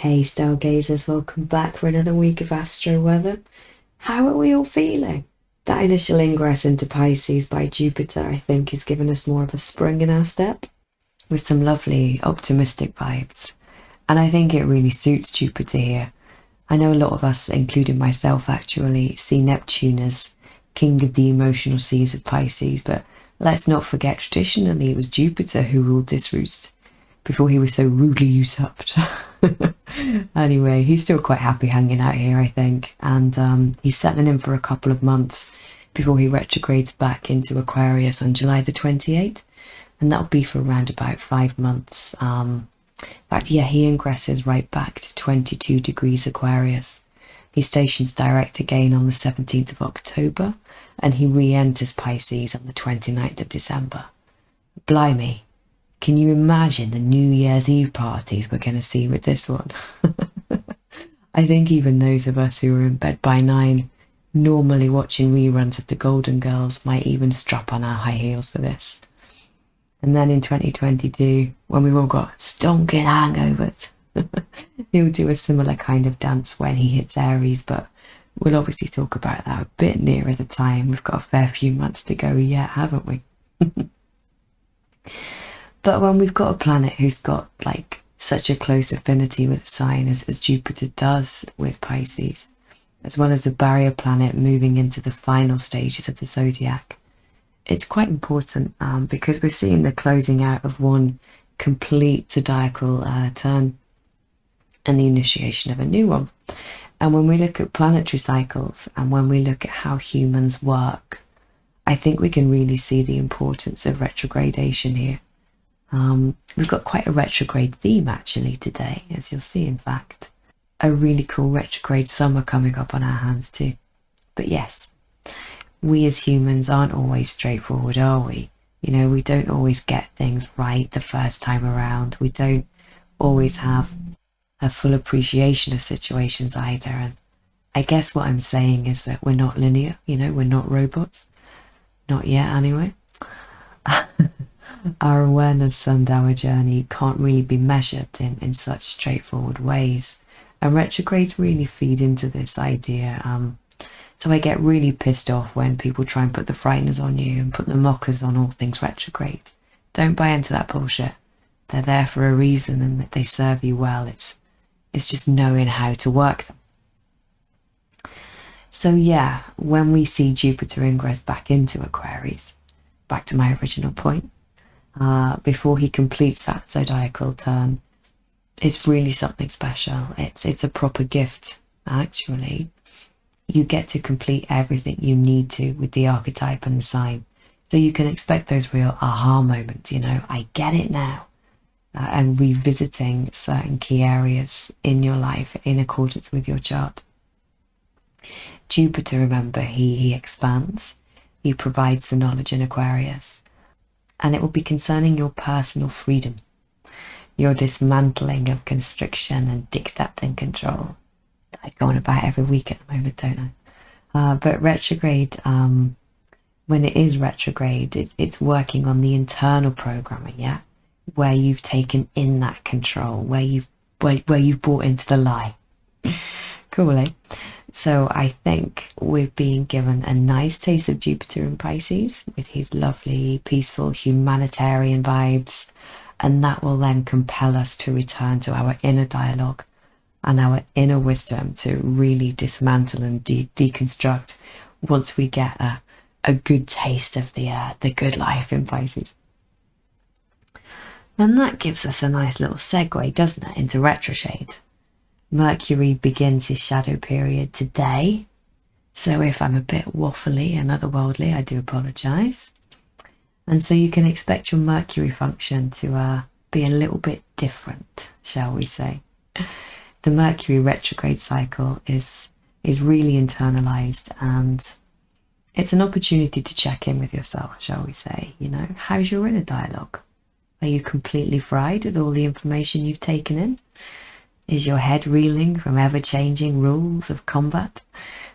Hey stargazers, welcome back for another week of Astro weather. How are we all feeling? That initial ingress into Pisces by Jupiter, I think, has given us more of a spring in our step with some lovely optimistic vibes. And I think it really suits Jupiter here. I know a lot of us, including myself actually, see Neptune as king of the emotional seas of Pisces, but let's not forget traditionally it was Jupiter who ruled this roost before he was so rudely usurped. Anyway, he's still quite happy hanging out here, I think, and he's settling in for a couple of months before he retrogrades back into Aquarius on July the 28th, and that'll be for around about 5 months. In fact, yeah, he ingresses right back to 22 degrees Aquarius. He stations direct again on the 17th of October, and he re-enters Pisces on the 29th of December. Blimey. Can you imagine the New Year's Eve parties we're going to see with this one? I think even those of us who are in bed by 9, normally watching reruns of the Golden Girls, might even strap on our high heels for this. And then in 2022, when we've all got stonking hangovers, he'll do a similar kind of dance when he hits Aries, but we'll obviously talk about that a bit nearer the time. We've got a fair few months to go yet, haven't we? But when we've got a planet who's got like such a close affinity with a sign as Jupiter does with Pisces, as well as a barrier planet moving into the final stages of the zodiac, it's quite important because we're seeing the closing out of one complete zodiacal turn and the initiation of a new one. And when we look at planetary cycles and when we look at how humans work, I think we can really see the importance of retrogradation here. We've got quite a retrograde theme actually today, as you'll see, in fact. A really cool retrograde summer coming up on our hands too. But yes, we as humans aren't always straightforward, are we? You know, we don't always get things right the first time around. We don't always have a full appreciation of situations either. And I guess what I'm saying is that we're not linear, you know, we're not robots. Not yet anyway. Our awareness sundown journey can't really be measured in such straightforward ways, and retrogrades really feed into this idea. So I get really pissed off when people try and put the frighteners on you and put the mockers on all things retrograde. Don't buy into that bullshit. They're there for a reason and they serve you well. It's just knowing how to work them. So yeah, when we see Jupiter ingress back into Aquarius, back to my original point, before he completes that zodiacal turn, it's really something special. It's a proper gift, actually. You get to complete everything you need to with the archetype and the sign. So you can expect those real aha moments, you know, I get it now. And revisiting certain key areas in your life in accordance with your chart. Jupiter, remember, he expands. He provides the knowledge in Aquarius. And it will be concerning your personal freedom, your dismantling of constriction and diktat and control. I go on about every week at the moment, don't I? But retrograde, when it is retrograde, it's working on the internal programming, yeah? Where you've taken in that control, where you've bought into the lie. Cool, eh? So I think we're being given a nice taste of Jupiter in Pisces with his lovely, peaceful, humanitarian vibes. And that will then compel us to return to our inner dialogue and our inner wisdom to really dismantle and deconstruct once we get a good taste of the good life in Pisces. And that gives us a nice little segue, doesn't it, into retroshade. Mercury begins his shadow period today, so if I'm a bit waffly and otherworldly, I do apologise. And so you can expect your Mercury function to be a little bit different, shall we say. The Mercury retrograde cycle is really internalised, and it's an opportunity to check in with yourself, shall we say. You know, how's your inner dialogue? Are you completely fried with all the information you've taken in? Is your head reeling from ever-changing rules of combat?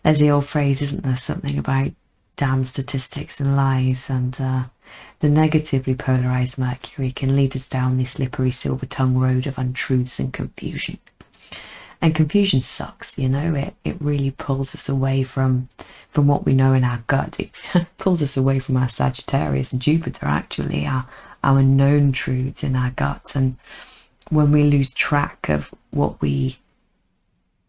There's the old phrase, isn't there? Something about damn statistics and lies, and the negatively polarised Mercury can lead us down the slippery silver tongue road of untruths and confusion. And confusion sucks, you know, it really pulls us away from what we know in our gut. It pulls us away from our Sagittarius and Jupiter, actually, our known truths in our guts. And when we lose track of what we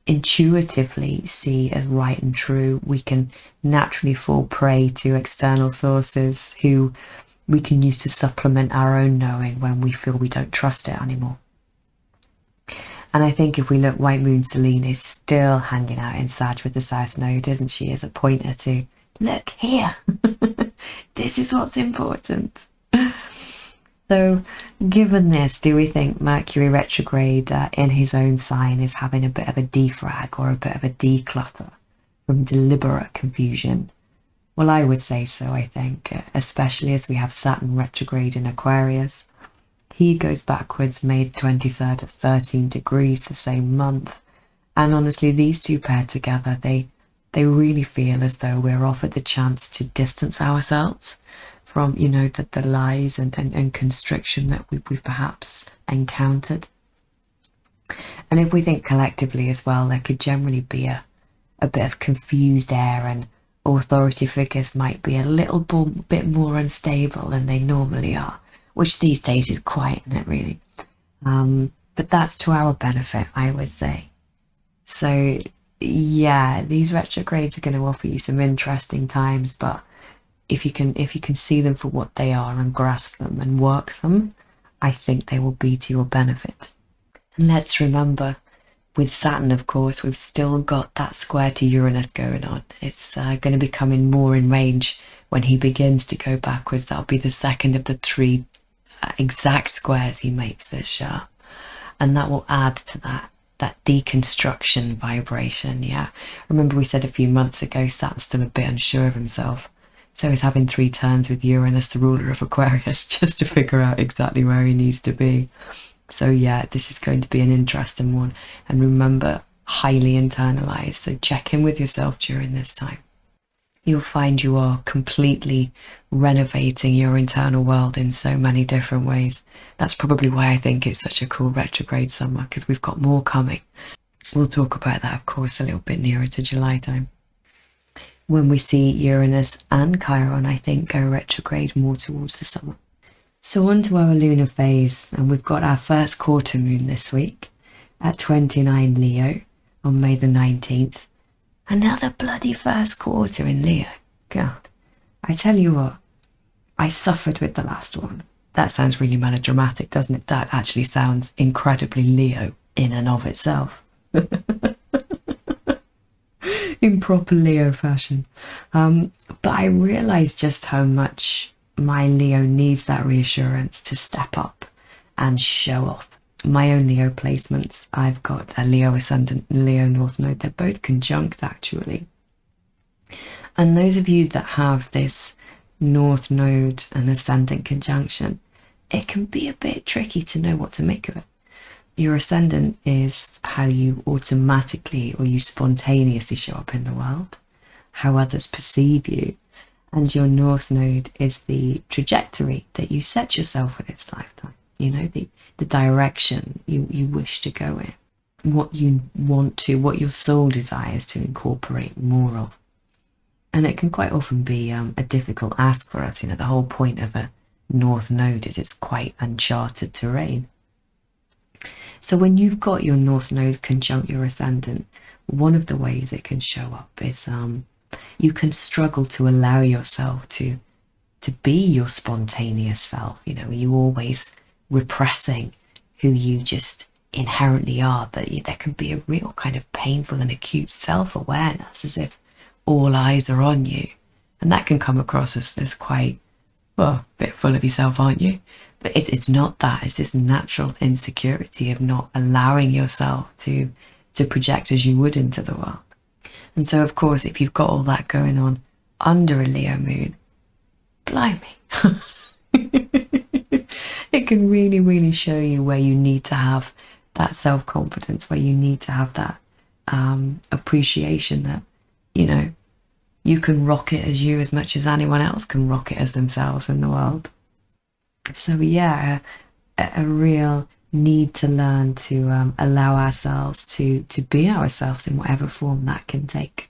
intuitively see as right and true, we can naturally fall prey to external sources who we can use to supplement our own knowing when we feel we don't trust it anymore. And I think if we look, White Moon Selene is still hanging out in Sag with the South Node, isn't she, as a pointer to, look here, this is what's important. So given this, do we think Mercury retrograde in his own sign is having a bit of a defrag or a bit of a declutter from deliberate confusion? Well, I would say so, I think, especially as we have Saturn retrograde in Aquarius. He goes backwards May 23rd at 13 degrees the same month. And honestly, these two paired together, they really feel as though we're offered the chance to distance ourselves from, you know, the lies and constriction that we've perhaps encountered. And if we think collectively as well, there could generally be a bit of confused air, and authority figures might be a little bit more unstable than they normally are, which these days is quite, isn't it, really? But that's to our benefit, I would say. So yeah, these retrogrades are going to offer you some interesting times, but if you can see them for what they are and grasp them and work them, I think they will be to your benefit. And let's remember, with Saturn, of course, we've still got that square to Uranus going on. It's going to be coming more in range when he begins to go backwards. That'll be the second of the three exact squares he makes this year, and that will add to that deconstruction vibration. Yeah, remember we said a few months ago Saturn's still a bit unsure of himself, so he's having 3 turns with Uranus, the ruler of Aquarius, just to figure out exactly where he needs to be. So yeah, this is going to be an interesting one, and remember, highly internalized, so check in with yourself during this time. You'll find you are completely renovating your internal world in so many different ways. That's probably why I think it's such a cool retrograde summer, because we've got more coming. We'll talk about that, of course, a little bit nearer to July time, when we see Uranus and Chiron, I think, go retrograde more towards the summer. So on to our lunar phase, and we've got our first quarter moon this week at 29 Leo on May the 19th. Another bloody first quarter in Leo. God, I tell you what, I suffered with the last one. That sounds really melodramatic, doesn't it? That actually sounds incredibly Leo in and of itself. In proper Leo fashion. But I realised just how much my Leo needs that reassurance to step up and show off. My own Leo placements, I've got a Leo Ascendant and Leo North Node. They're both conjunct, actually. And those of you that have this North Node and Ascendant conjunction, it can be a bit tricky to know what to make of it. Your Ascendant is how you automatically or you spontaneously show up in the world, how others perceive you. And your North Node is the trajectory that you set yourself for this lifetime. You know, the direction you wish to go in, what you want to, what your soul desires to incorporate more of. And it can quite often be a difficult ask for us. You know, the whole point of a North Node is it's quite uncharted terrain. So when you've got your North Node conjunct your Ascendant, one of the ways it can show up is you can struggle to allow yourself to be your spontaneous self. You know, you always repressing who you just inherently are, that there can be a real kind of painful and acute self-awareness, as if all eyes are on you, and that can come across as quite, well, a bit full of yourself, aren't you? But it's not that. It's this natural insecurity of not allowing yourself to project as you would into the world. And so, of course, if you've got all that going on under a Leo moon, blimey, it can really, really show you where you need to have that self-confidence, where you need to have that appreciation that, you know, you can rock it as you as much as anyone else can rock it as themselves in the world. So yeah, a real need to learn to allow ourselves to be ourselves in whatever form that can take.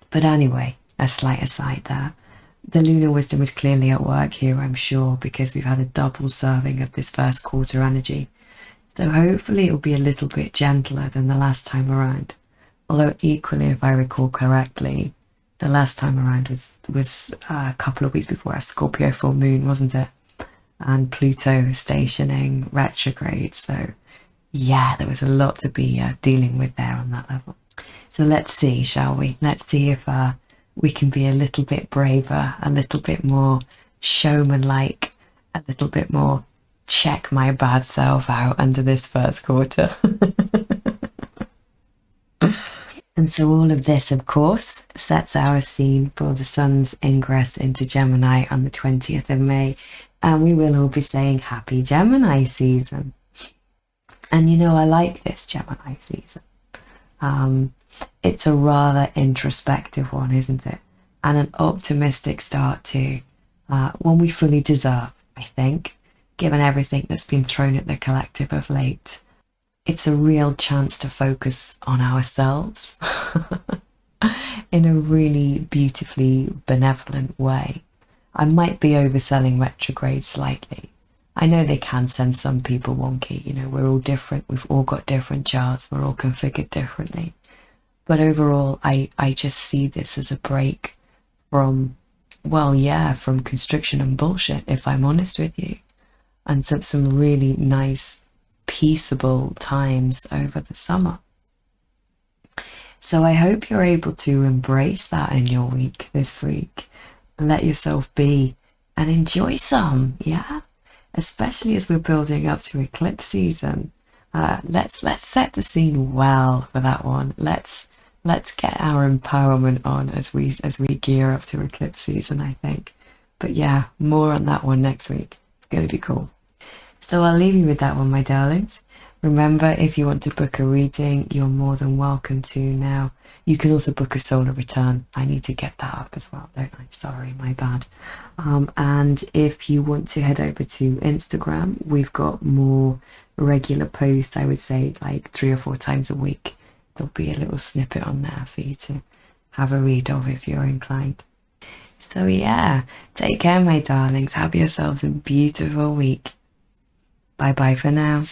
But anyway, a slight aside there. The lunar wisdom is clearly at work here, I'm sure, because we've had a double serving of this first quarter energy. So hopefully it will be a little bit gentler than the last time around. Although equally, if I recall correctly, the last time around was a couple of weeks before our Scorpio full moon, wasn't it? And Pluto stationing retrograde. So yeah, there was a lot to be dealing with there on that level. So let's see, shall we? Let's see if we can be a little bit braver, a little bit more showman-like, a little bit more check my bad self out under this first quarter. And so all of this, of course, sets our scene for the sun's ingress into Gemini on the 20th of May. And we will all be saying happy Gemini season. And you know, I like this Gemini season. It's a rather introspective one, isn't it? And an optimistic start to one we fully deserve, I think, given everything that's been thrown at the collective of late. It's a real chance to focus on ourselves in a really beautifully benevolent way. I might be overselling retrograde slightly. I know they can send some people wonky, you know, we're all different, we've all got different charts, we're all configured differently. But overall, I just see this as a break from, well, yeah, from constriction and bullshit, if I'm honest with you. And some really nice, peaceable times over the summer. So I hope you're able to embrace that in your week this week. Let yourself be and enjoy some, yeah? Especially as we're building up to eclipse season. Let's set the scene well for that one. Let's get our empowerment on as we gear up to eclipse season, I think. But yeah, more on that one next week. It's going to be cool. So I'll leave you with that one, my darlings. Remember, if you want to book a reading, you're more than welcome to now. You can also book a solar return. I need to get that up as well, don't I? Sorry, my bad. And if you want to head over to Instagram, we've got more regular posts, I would say like 3 or 4 times a week. There'll be a little snippet on there for you to have a read of if you're inclined. So yeah, take care, my darlings. Have yourselves a beautiful week. Bye bye for now.